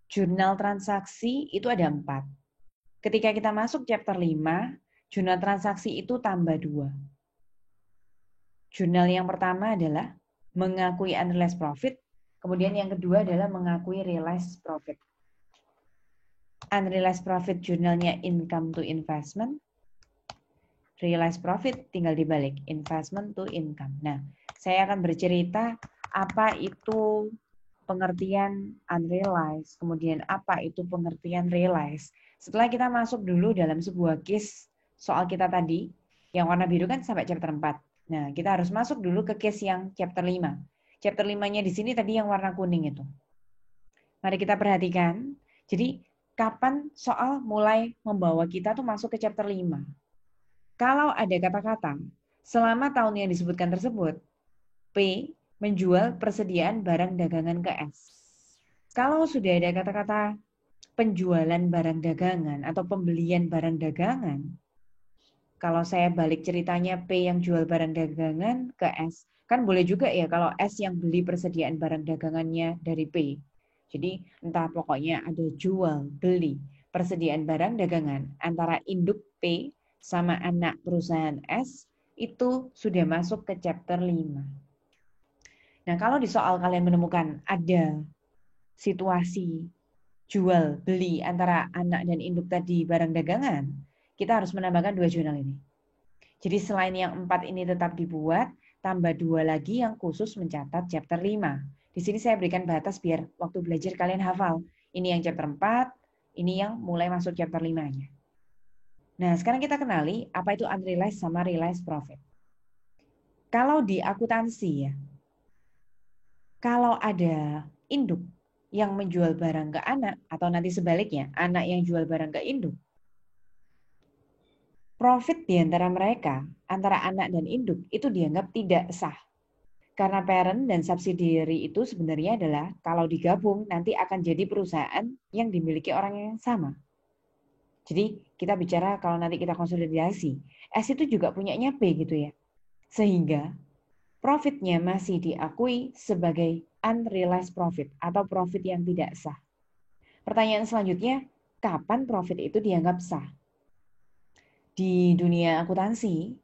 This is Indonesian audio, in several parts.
Jurnal transaksi itu ada 4. Ketika kita masuk chapter 5, jurnal transaksi itu tambah 2. Jurnal yang pertama adalah mengakui unrealized profit, kemudian yang kedua adalah mengakui realized profit. Unrealized profit jurnalnya income to investment, realized profit tinggal dibalik, investment to income. Nah, saya akan bercerita apa itu pengertian unrealized, kemudian apa itu pengertian realized. Setelah kita masuk dulu dalam sebuah case soal kita tadi, yang warna biru kan sampai chapter 4. Nah, kita harus masuk dulu ke case yang chapter 5. Chapter 5-nya di sini tadi yang warna kuning itu. Mari kita perhatikan. Jadi, kapan soal mulai membawa kita tuh masuk ke chapter 5. Kalau ada kata-kata, selama tahun yang disebutkan tersebut, P menjual persediaan barang dagangan ke S. Kalau sudah ada kata-kata penjualan barang dagangan atau pembelian barang dagangan, kalau saya balik ceritanya P yang jual barang dagangan ke S, kan boleh juga ya kalau S yang beli persediaan barang dagangannya dari P. Jadi entah pokoknya ada jual, beli, persediaan barang dagangan antara induk P sama anak perusahaan S, itu sudah masuk ke chapter 5. Nah, kalau di soal kalian menemukan ada situasi jual beli antara anak dan induk tadi barang dagangan, kita harus menambahkan 2 jurnal ini. Jadi selain yang 4 ini tetap dibuat, tambah 2 lagi yang khusus mencatat chapter 5. Di sini saya berikan batas biar waktu belajar kalian hafal. Ini yang chapter 4, ini yang mulai masuk chapter 5-nya. Nah, sekarang kita kenali apa itu unrealized sama realized profit. Kalau di akuntansi ya, kalau ada induk yang menjual barang ke anak, atau nanti sebaliknya, anak yang jual barang ke induk, profit di antara mereka, antara anak dan induk, itu dianggap tidak sah. Karena parent dan subsidiary itu sebenarnya adalah, kalau digabung, nanti akan jadi perusahaan yang dimiliki orang yang sama. Jadi kita bicara kalau nanti kita konsolidasi, S itu juga punyanya P gitu ya. Sehingga profitnya masih diakui sebagai unrealized profit atau profit yang tidak sah. Pertanyaan selanjutnya, kapan profit itu dianggap sah? Di dunia akuntansi,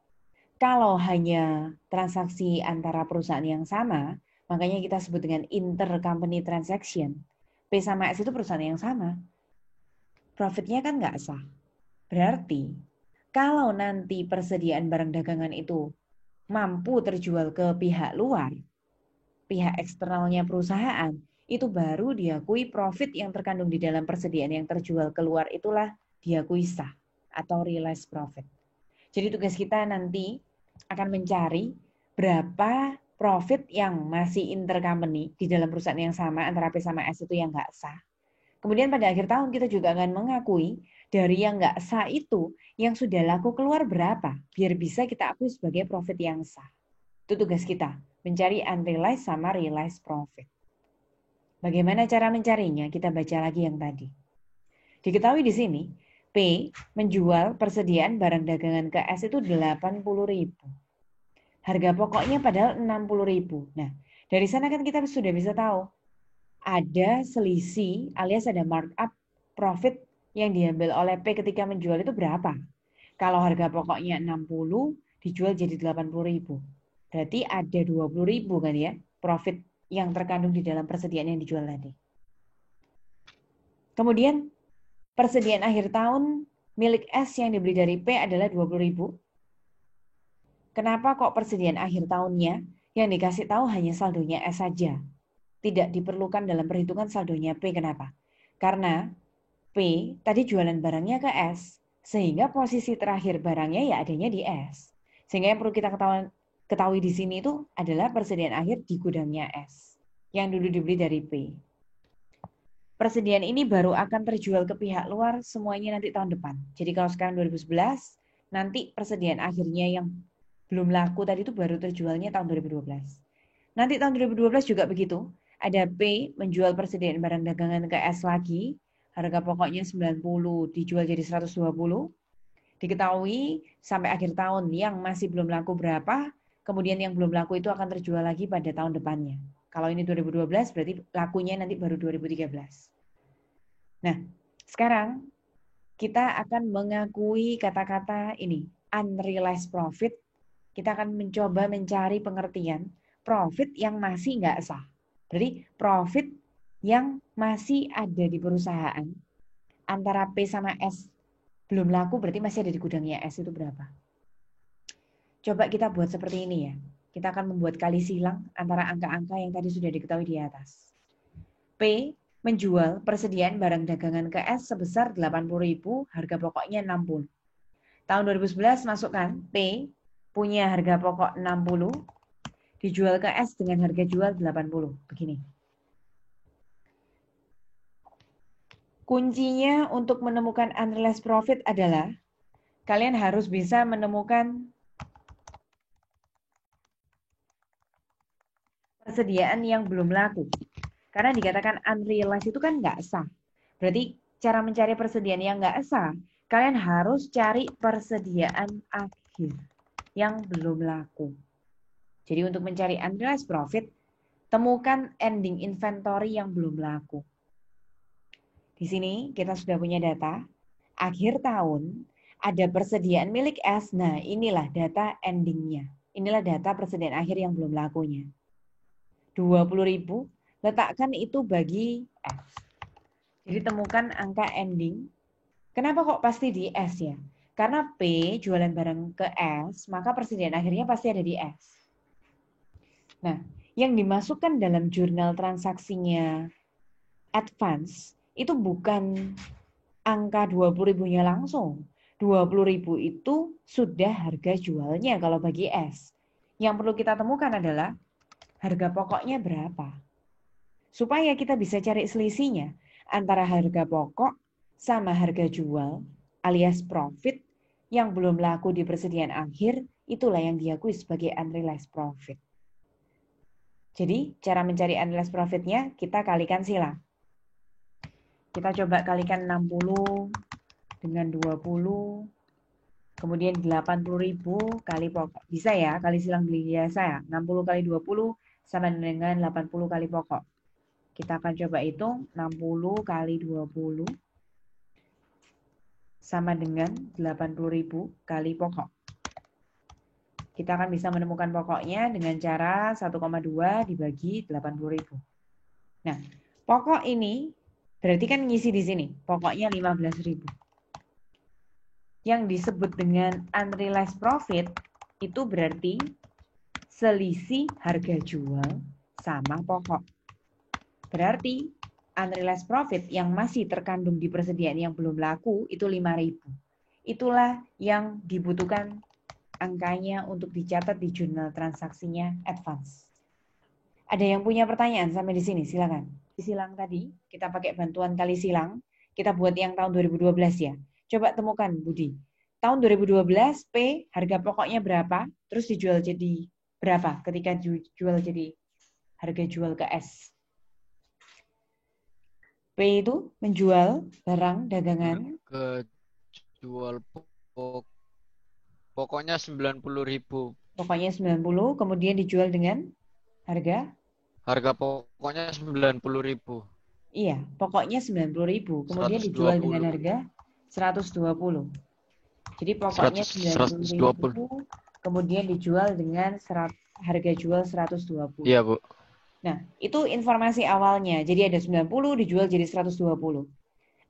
kalau hanya transaksi antara perusahaan yang sama, makanya kita sebut dengan intercompany transaction. P sama S itu perusahaan yang sama. Profitnya kan nggak sah. Berarti, kalau nanti persediaan barang dagangan itu mampu terjual ke pihak luar, pihak eksternalnya perusahaan, itu baru diakui profit yang terkandung di dalam persediaan yang terjual keluar itulah diakui sah atau realized profit. Jadi tugas kita nanti akan mencari berapa profit yang masih intercompany di dalam perusahaan yang sama antara P sama S itu yang nggak sah. Kemudian pada akhir tahun kita juga akan mengakui dari yang nggak sah itu yang sudah laku keluar berapa biar bisa kita akui sebagai profit yang sah. Itu tugas kita, mencari unrealized sama realized profit. Bagaimana cara mencarinya? Kita baca lagi yang tadi. Diketahui di sini, P menjual persediaan barang dagangan ke S itu 80.000. Harga pokoknya padahal 60.000. Nah, dari sana kan kita sudah bisa tahu ada selisih alias ada markup profit yang diambil oleh P ketika menjual itu berapa. Kalau harga pokoknya 60, dijual jadi 80.000. Berarti ada 20.000 kan ya profit yang terkandung di dalam persediaan yang dijual tadi. Kemudian persediaan akhir tahun milik S yang dibeli dari P adalah 20.000. Kenapa kok persediaan akhir tahunnya yang dikasih tahu hanya saldonya S saja? Tidak diperlukan dalam perhitungan saldonya P. Kenapa? Karena P tadi jualan barangnya ke S, sehingga posisi terakhir barangnya ya adanya di S. Sehingga yang perlu kita ketahui di sini itu adalah persediaan akhir di gudangnya S, yang dulu dibeli dari P. Persediaan ini baru akan terjual ke pihak luar semuanya nanti tahun depan. Jadi kalau sekarang 2011, nanti persediaan akhirnya yang belum laku tadi itu baru terjualnya tahun 2012. Nanti tahun 2012 juga begitu. Ada P menjual persediaan barang dagangan ke S lagi. Harga pokoknya 90 dijual jadi 120. Diketahui sampai akhir tahun yang masih belum laku berapa. Kemudian yang belum laku itu akan terjual lagi pada tahun depannya. Kalau ini 2012 berarti lakunya nanti baru 2013. Nah, sekarang kita akan mengakui kata-kata ini, unrealized profit. Kita akan mencoba mencari pengertian profit yang masih nggak sah. Berarti profit yang masih ada di perusahaan antara P sama S belum laku, berarti masih ada di gudangnya S, itu berapa? Coba kita buat seperti ini ya. Kita akan membuat kali silang antara angka-angka yang tadi sudah diketahui di atas. P menjual persediaan barang dagangan ke S sebesar 80.000, harga pokoknya 60. Tahun 2011 masukkan P punya harga pokok 60, dijual ke S dengan harga jual 80. Begini. Kuncinya untuk menemukan unrealized profit adalah kalian harus bisa menemukan persediaan yang belum laku. Karena dikatakan unrealized itu kan nggak sah. Berarti cara mencari persediaan yang nggak sah, kalian harus cari persediaan akhir yang belum laku. Jadi untuk mencari unrealized profit, temukan ending inventory yang belum laku. Di sini kita sudah punya data. Akhir tahun ada persediaan milik S. Nah, inilah data endingnya. Inilah data persediaan akhir yang belum lakunya. 20.000, letakkan itu bagi S. Jadi temukan angka ending. Kenapa kok pasti di S ya? Karena P jualan barang ke S, maka persediaan akhirnya pasti ada di S. Nah, yang dimasukkan dalam jurnal transaksinya advance itu bukan angka 20.000-nya langsung. 20.000 itu sudah harga jualnya kalau bagi S. Yang perlu kita temukan adalah harga pokoknya berapa. Supaya kita bisa cari selisihnya antara harga pokok sama harga jual alias profit yang belum laku di persediaan akhir, itulah yang diakui sebagai unrealized profit. Jadi cara mencari unrealized profitnya kita kalikan silang. Kita coba kalikan 60 dengan 20, kemudian 80.000 kali pokok. Bisa ya, kali silang biasa ya. 60 kali 20 sama dengan 80 kali pokok. Kita akan coba hitung 60 kali 20 sama dengan 80.000 kali pokok. Kita akan bisa menemukan pokoknya dengan cara 1,2 dibagi 80.000. Nah, pokok ini berarti kan ngisi di sini. Pokoknya 15.000. Yang disebut dengan unrealized profit itu berarti selisih harga jual sama pokok. Berarti unrealized profit yang masih terkandung di persediaan yang belum laku itu 5.000. Itulah yang dibutuhkan angkanya untuk dicatat di jurnal transaksinya advance. Ada yang punya pertanyaan sampai di sini? Silakan. Di silang tadi kita pakai bantuan kali silang. Kita buat yang tahun 2012 ya. Coba temukan Budi. Tahun 2012 P harga pokoknya berapa? Terus dijual jadi berapa ketika dijual jadi harga jual ke S? P itu menjual barang dagangan. Ke jual pokoknya 90.000. Pokoknya 90, kemudian dijual dengan harga? Harga pokoknya 90.000. Iya, pokoknya 90.000, kemudian dijual dengan 120. harga 120. Jadi pokoknya 120. 90.000, kemudian dijual dengan harga jual 120. Iya, Bu. Nah, itu informasi awalnya. Jadi ada 90 dijual jadi 120.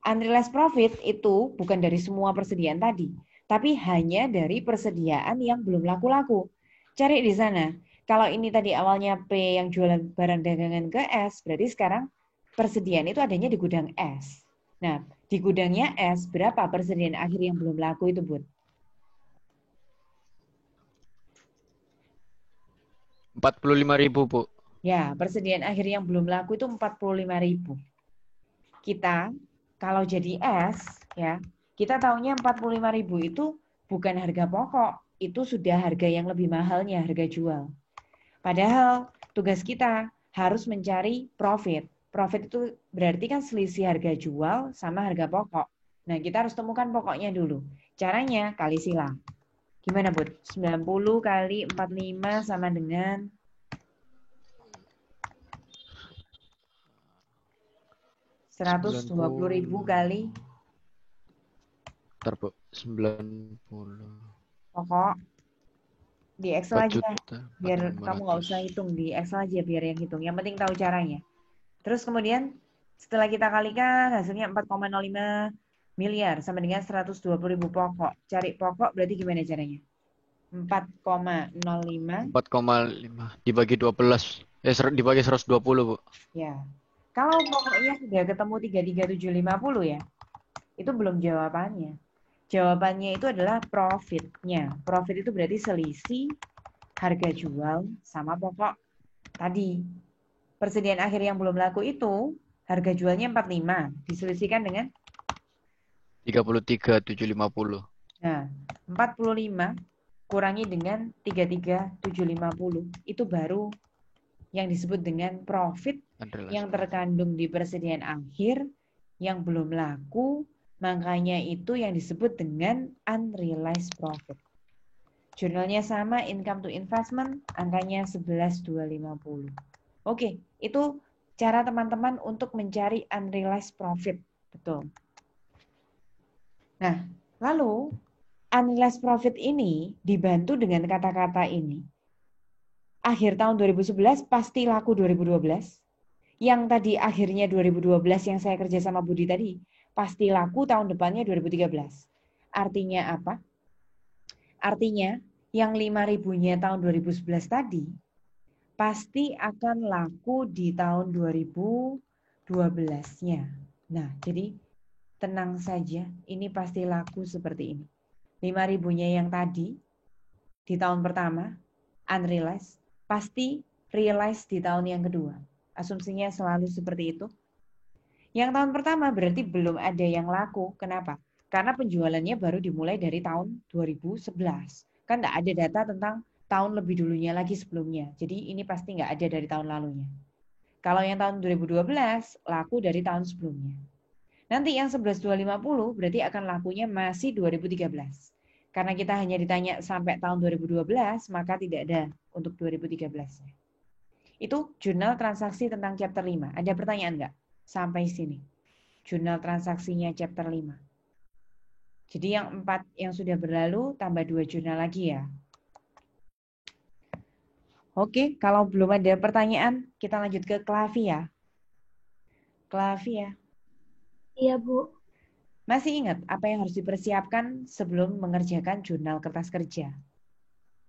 Unrealized profit itu bukan dari semua persediaan tadi, tapi hanya dari persediaan yang belum laku-laku. Cari di sana. Kalau ini tadi awalnya P yang jualan barang dagangan ke S, berarti sekarang persediaan itu adanya di gudang S. Nah, di gudangnya S, berapa persediaan akhir yang belum laku itu, Bud? 45.000, Bu. Ya, persediaan akhir yang belum laku itu 45.000. Kita, kalau jadi S, ya, kita tahunya 45.000 itu bukan harga pokok, itu sudah harga yang lebih mahalnya, harga jual. Padahal tugas kita harus mencari profit. Profit itu berarti kan selisih harga jual sama harga pokok. Nah, kita harus temukan pokoknya dulu. Caranya kali silang. Gimana, Bud? 90 kali 45 sama dengan 120.000 kali Bentar, Bu. 90. pokok. Di Excel 4 aja, juta. biar kamu nggak usah 4.500. hitung. Di Excel aja biar yang hitung. Yang penting tahu caranya. Terus kemudian setelah kita kalikan hasilnya 4,05 miliar sama dengan 120.000 pokok. Cari pokok berarti gimana caranya? 4,05 4,5 dibagi 12. Dibagi 120, Bu. ya. Kalau pokoknya sudah ketemu 33750 ya, itu belum jawabannya. Jawabannya itu adalah profitnya. Profit itu berarti selisih harga jual sama pokok tadi. Persediaan akhir yang belum laku itu harga jualnya 45, diselisihkan dengan 33.750. nah, 45 kurangi dengan 33.750 itu baru yang disebut dengan profit yang terkandung di persediaan akhir yang belum laku, makanya itu yang disebut dengan unrealized profit. Jurnalnya sama, income to investment, angkanya 11.250. Oke, itu cara teman-teman untuk mencari unrealized profit. Betul. Nah, lalu unrealized profit ini dibantu dengan kata-kata ini. Akhir tahun 2011 pasti laku 2012. Yang tadi akhirnya 2012 yang saya kerja sama Budi tadi, pasti laku tahun depannya 2013. Artinya apa? Artinya yang 5.000-nya tahun 2011 tadi pasti akan laku di tahun 2012-nya. Nah, jadi tenang saja, ini pasti laku seperti ini. 5.000-nya yang tadi di tahun pertama, unrealized, pasti realized di tahun yang kedua. Asumsinya selalu seperti itu. Yang tahun pertama berarti belum ada yang laku. Kenapa? Karena penjualannya baru dimulai dari tahun 2011. Kan nggak ada data tentang tahun lebih dulunya lagi sebelumnya. Jadi ini pasti nggak ada dari tahun lalunya. Kalau yang tahun 2012, laku dari tahun sebelumnya. Nanti yang 11.250 berarti akan lakunya masih 2013. Karena kita hanya ditanya sampai tahun 2012, maka tidak ada untuk 2013. Itu jurnal transaksi tentang chapter 5. Ada pertanyaan nggak? Sampai sini. Jurnal transaksinya chapter 5. Jadi yang 4 yang sudah berlalu, tambah 2 jurnal lagi ya. Oke, kalau belum ada pertanyaan, kita lanjut ke Klavia. Klavia. Iya, Bu. Masih ingat apa yang harus dipersiapkan sebelum mengerjakan jurnal kertas kerja?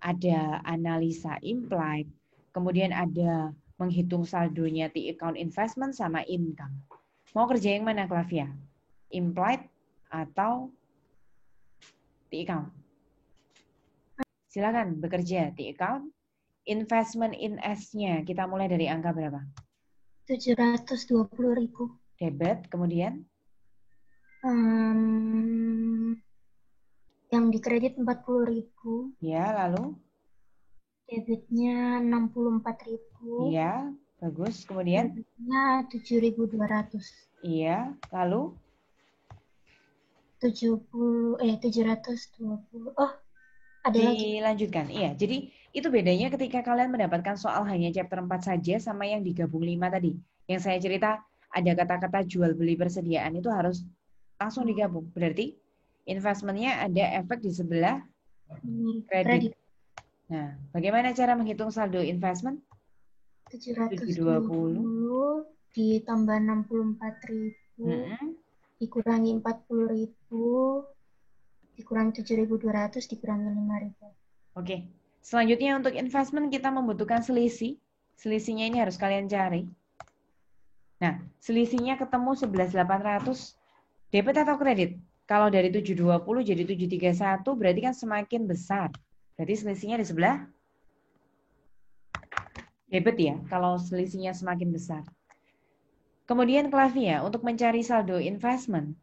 Ada analisa implied, kemudian ada menghitung saldonya di account investment sama income. Mau kerja yang mana, Klavia? Implied atau di account? Silakan bekerja di account. Investment in S-nya kita mulai dari angka berapa? 720.000. Debit, kemudian? Yang dikredit 40.000. Ya, lalu? Debitnya 64.000. Iya, bagus. Kemudian? Debitnya 7.200. Iya, lalu? 720. Oh, ada lagi. Dilanjutkan. Iya, jadi itu bedanya ketika kalian mendapatkan soal hanya chapter 4 saja sama yang digabung 5 tadi. Yang saya cerita ada kata-kata jual beli persediaan itu harus langsung digabung. Berarti investmentnya ada efek di sebelah kredit. Nah, bagaimana cara menghitung saldo investment? 720 ditambah 64.000 dikurangi 40.000 dikurangi 7.200 dikurangi 5.000. Oke. Selanjutnya untuk investment kita membutuhkan selisih. Selisihnya ini harus kalian cari. Nah, selisihnya ketemu 11.800 debit atau kredit? Kalau dari 720 jadi 731 berarti kan semakin besar. Berarti selisihnya di sebelah debit ya, kalau selisihnya semakin besar. Kemudian Klavia, untuk mencari saldo investment,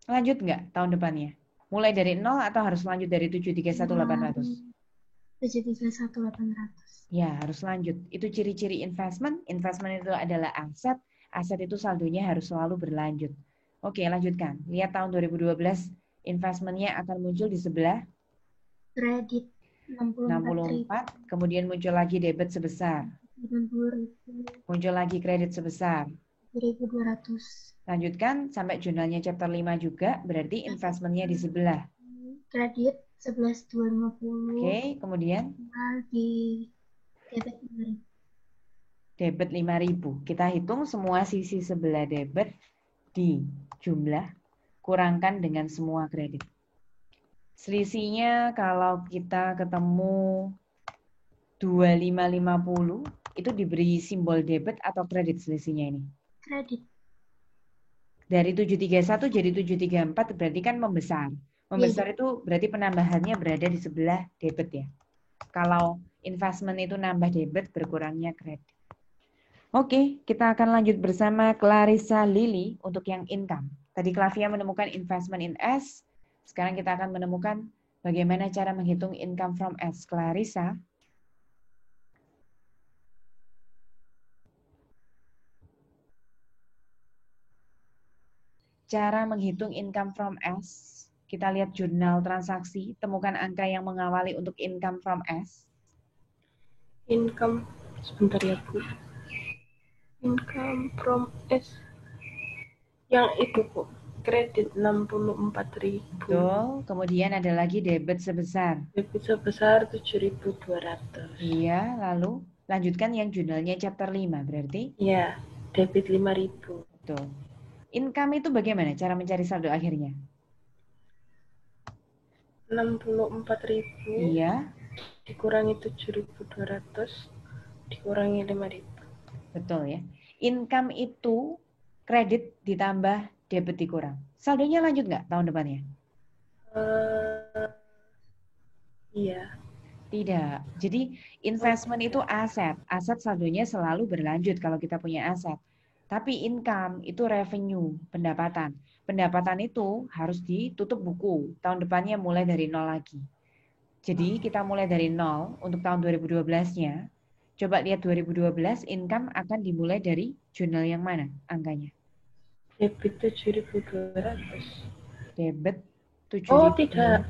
lanjut nggak tahun depannya? Mulai dari 0 atau harus lanjut dari 731.800? 731.800. Ya, harus lanjut. Itu ciri-ciri investment. Investment itu adalah aset. Aset itu saldonya harus selalu berlanjut. Oke, lanjutkan. Lihat tahun 2012, investmentnya akan muncul di sebelah Kredit 64, kemudian muncul lagi debit sebesar. 90.000. Muncul lagi kredit sebesar 7.200. Lanjutkan sampai jurnalnya chapter 5 juga, berarti investmentnya di sebelah. Kredit 11.250. Oke, kemudian Di debit 5.000. debit 5.000. Kita hitung semua sisi sebelah debit di jumlah, kurangkan dengan semua kredit. Selisihnya kalau kita ketemu 2550, itu diberi simbol debit atau kredit selisihnya ini? Kredit. Dari 731 jadi 734 berarti kan membesar. Membesar itu berarti penambahannya berada di sebelah debit ya. Kalau investment itu nambah debit, berkurangnya kredit. Oke, kita akan lanjut bersama Clarissa Lily untuk yang income. Tadi Clavia menemukan investment in S. Sekarang kita akan menemukan bagaimana cara menghitung income from S. Clarissa. Cara menghitung income from S. Kita lihat jurnal transaksi, temukan angka yang mengawali untuk income from S. Income, sebentar ya Bu. Income from S. Yang itu Bu, kredit 64.000. Betul, kemudian ada lagi debit sebesar. Debit sebesar 7.200. Iya, lalu lanjutkan yang jurnalnya chapter 5 berarti? Iya, debit 5.000. Betul. Income itu bagaimana cara mencari saldo akhirnya? 64.000. Iya. Dikurangi 7.200, dikurangi 5.000. Betul ya. Income itu kredit ditambah debit dikurang. Saldonya lanjut nggak tahun depannya? Iya. Tidak. Jadi investment itu aset. Aset saldonya selalu berlanjut kalau kita punya aset. Tapi income itu revenue, pendapatan. Pendapatan itu harus ditutup buku. Tahun depannya mulai dari nol lagi. Jadi kita mulai dari nol untuk tahun 2012-nya. Coba lihat 2012, income akan dimulai dari jurnal yang mana angkanya? Debit 7.200. Debit 7.000. Oh tidak.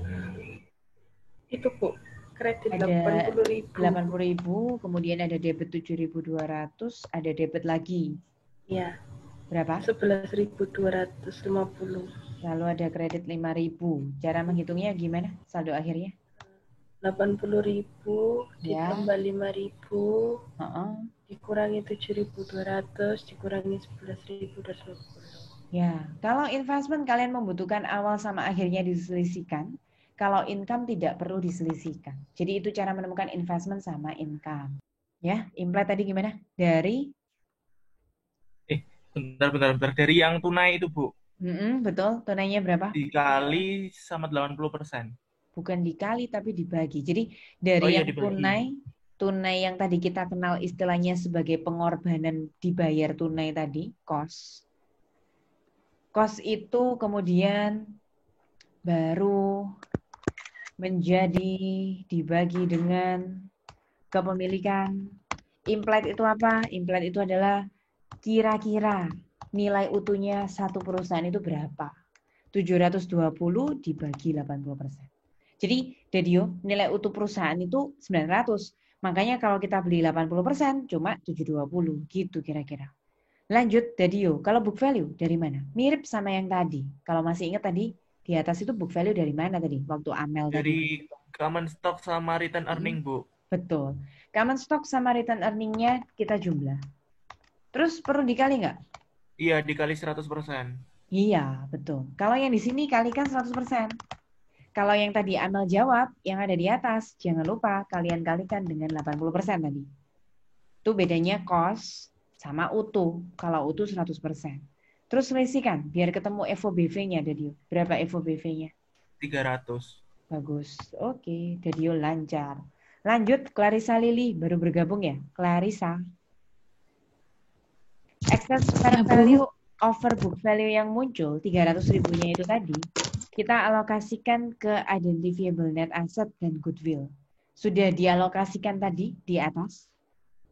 Itu Bu, kredit Ada 80.000. 80.000, kemudian ada debit 7.200, ada debit lagi. Iya. Berapa? 11.250. Lalu ada kredit 5.000. Cara menghitungnya gimana? Saldo akhirnya? 80.000 Ya. ditambah 5.000. Dikurangi 7.200, dikurangi 11.250. Ya, kalau investment kalian membutuhkan awal sama akhirnya diselisihkan. Kalau income tidak perlu diselisihkan. Jadi itu cara menemukan investment sama income. Ya, imply tadi gimana? Dari? Bentar. Dari yang tunai itu, Bu. Betul. Tunainya berapa? Dikali sama 80%. Bukan dikali, tapi dibagi. Jadi dari yang tunai yang tadi kita kenal istilahnya sebagai pengorbanan dibayar tunai tadi, cost. Cost itu kemudian baru menjadi dibagi dengan kepemilikan. Implied itu apa? Implied itu adalah kira-kira nilai utuhnya satu perusahaan itu berapa? 720 dibagi 80%. Jadi, Dadio, nilai utuh perusahaan itu 900. Makanya kalau kita beli 80% cuma 720. Gitu kira-kira. Lanjut, Dadio. Kalau book value dari mana? Mirip sama yang tadi. Kalau masih ingat tadi, di atas itu book value dari mana tadi? Waktu Amel tadi. Dari common stock sama return earning, Bu. Betul. Common stock sama return earning-nya kita jumlah. Terus perlu dikali nggak? Iya, dikali 100%. Iya, betul. Kalau yang di sini kalikan 100%. Kalau yang tadi Amel jawab, yang ada di atas, jangan lupa kalian kalikan dengan 80% tadi. Itu bedanya cost sama utuh. Kalau utuh 100%. Terus selisihkan, biar ketemu FOBV-nya, Dadio. Berapa FOBV-nya? 300. Bagus. Oke, Dadio lancar. Lanjut, Clarissa Lily. Baru bergabung ya? Clarissa. Excess fair value over book value yang muncul, 300.000-nya itu tadi, kita alokasikan ke identifiable net asset dan goodwill. Sudah dialokasikan tadi di atas.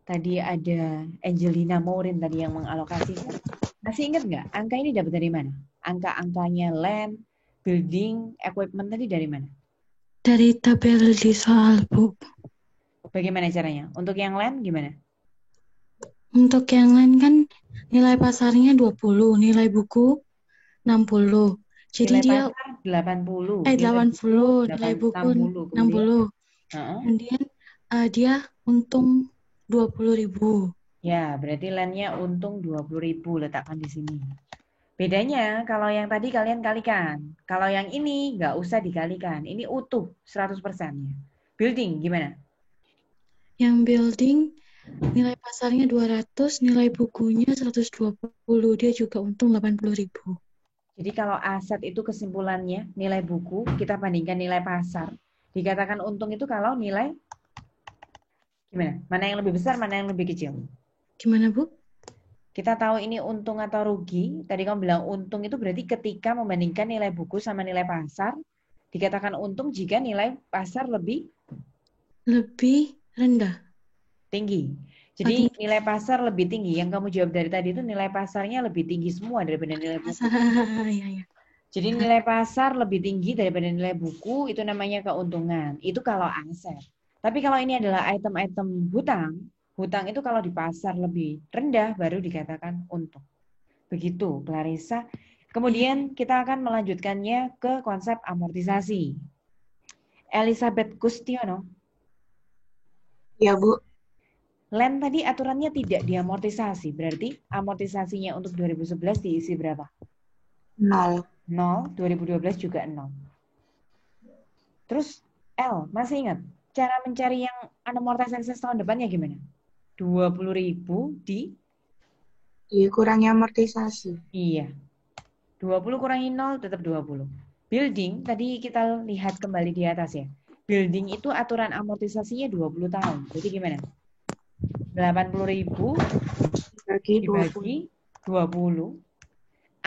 Tadi ada Angelina Morin tadi yang mengalokasikan. Masih ingat nggak? Angka ini dapat dari mana? Angka-angkanya land, building, equipment tadi dari mana? Dari tabel di soal, Bu. Bagaimana caranya? Untuk yang land gimana? Untuk yang lain kan nilai pasarnya 20, nilai buku 60. Jadi Nilai dia pasar 80, nilai buku 80, nilai buku 60. Kemudian 60. heeh. Kemudian dia untung 20.000. Ya, berarti landnya untung 20.000, letakkan di sini. Bedanya kalau yang tadi kalian kalikan. Kalau yang ini nggak usah dikalikan. Ini utuh 100%-nya. Building gimana? Yang building nilai pasarnya 200, nilai bukunya 120. Dia juga untung 80.000. Jadi kalau aset itu kesimpulannya nilai buku kita bandingkan nilai pasar. Dikatakan untung itu kalau nilai gimana? Mana yang lebih besar, mana yang lebih kecil? Gimana, Bu? Kita tahu ini untung atau rugi. Tadi kamu bilang untung itu berarti ketika membandingkan nilai buku sama nilai pasar, dikatakan untung jika nilai pasar lebih rendah. tinggi. Jadi nilai pasar lebih tinggi. Yang kamu jawab dari tadi itu nilai pasarnya lebih tinggi semua daripada nilai buku. Ya. Jadi nilai pasar lebih tinggi daripada nilai buku, itu namanya keuntungan. Itu kalau aset. Tapi kalau ini adalah item-item hutang, hutang itu kalau di pasar lebih rendah baru dikatakan untung. Begitu, Clarissa. Kemudian kita akan melanjutkannya ke konsep amortisasi. Elizabeth Kustiono. Ya, Bu. Land tadi aturannya tidak diamortisasi. Berarti amortisasinya untuk 2011 diisi berapa? 0. 0, 2012 juga 0. Terus L, masih ingat? Cara mencari yang amortisasi tahun depannya gimana? 20.000 dikurangi amortisasi. Iya. 20 kurangi 0 tetap 20. Building, tadi kita lihat kembali di atas ya. Building itu aturan amortisasinya 20 tahun. Jadi gimana? 80.000 dibagi 20.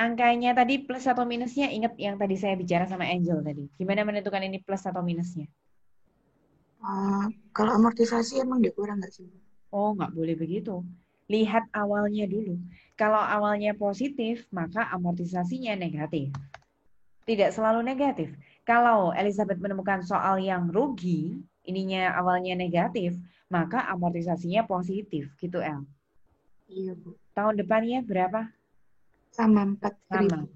Angkanya tadi plus atau minusnya, ingat yang tadi saya bicara sama Angel tadi. Gimana menentukan ini plus atau minusnya? Kalau amortisasi emang dikurang nggak sih? Oh, nggak boleh begitu. Lihat awalnya dulu. Kalau awalnya positif, maka amortisasinya negatif. Tidak selalu negatif. Kalau Elizabeth menemukan soal yang rugi, ininya awalnya negatif, maka amortisasinya positif. Gitu, El. Iya, Bu. Tahun depannya berapa? Sama 4.000. Sama.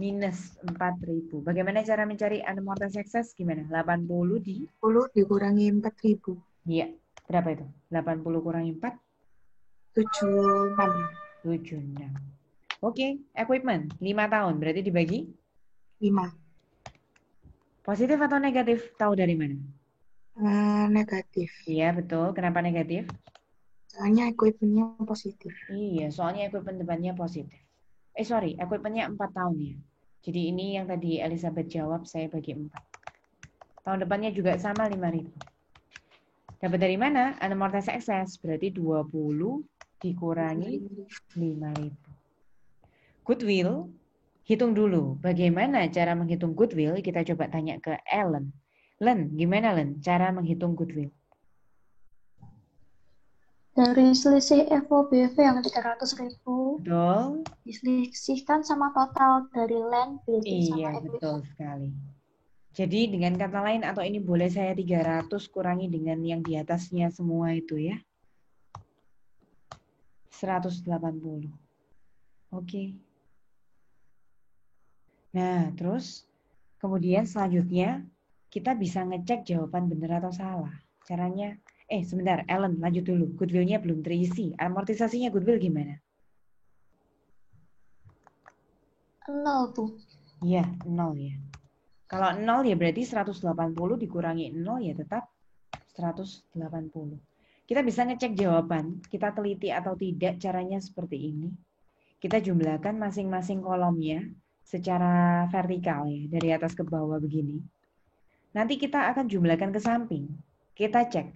Minus 4.000. Bagaimana cara mencari amortisasi ekses? Gimana? 80 dikurangi 4.000. Iya. Berapa itu? 80 kurangi 4? 76. 76. Oke, equipment 5 tahun. Berarti dibagi? 5. Positif atau negatif? Tahu dari mana? Negatif. Iya, betul. Kenapa negatif? Soalnya equipment-nya positif. Iya, soalnya equipment depannya positif. Equipment-nya 4 tahun ya. Jadi ini yang tadi Elizabeth jawab, saya bagi 4. Tahun depannya juga sama 5.000. Dapat dari mana? Amortisasi ekses. Berarti 20 dikurangi 5.000. Goodwill, hitung dulu. Bagaimana cara menghitung goodwill? Kita coba tanya ke Ellen. Len, gimana Len cara menghitung goodwill? Dari selisih FOBV yang 300.000 Betul. diselisihkan sama total dari land, building, sama Iya, equipment. betul sekali. Jadi dengan kata lain, atau ini boleh saya 300 kurangi dengan yang di atasnya semua itu ya. 180. Oke. Nah, terus kemudian selanjutnya kita bisa ngecek jawaban benar atau salah. Caranya, sebentar, Ellen lanjut dulu. Goodwill-nya belum terisi. Amortisasinya goodwill gimana? 0, Bu. Iya, 0 ya. Kalau 0 ya berarti 180 dikurangi 0 ya tetap 180. Kita bisa ngecek jawaban, kita teliti atau tidak, caranya seperti ini. Kita jumlahkan masing-masing kolomnya secara vertikal ya, dari atas ke bawah begini. Nanti kita akan jumlahkan ke samping. Kita cek,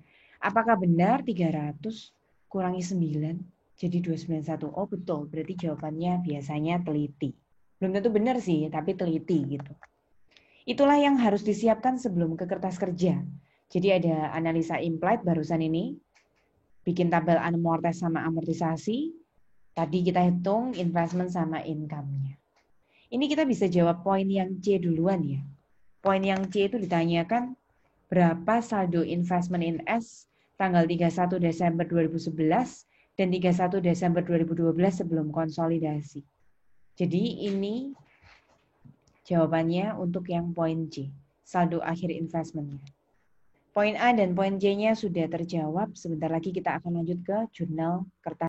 apakah benar 300 kurangi 9 jadi 291? Oh betul, berarti jawabannya biasanya teliti. Belum tentu benar sih, tapi teliti gitu. Itulah yang harus disiapkan sebelum ke kertas kerja. Jadi ada analisa implied barusan ini, bikin tabel amortis sama amortisasi. Tadi kita hitung investment sama income-nya. Ini kita bisa jawab poin yang C duluan ya. Poin yang C itu ditanyakan berapa saldo investment in S tanggal 31 Desember 2011 dan 31 Desember 2012 sebelum konsolidasi. Jadi ini jawabannya untuk yang poin C, saldo akhir investmentnya. Poin A dan poin C-nya sudah terjawab. Sebentar lagi kita akan lanjut ke jurnal kertas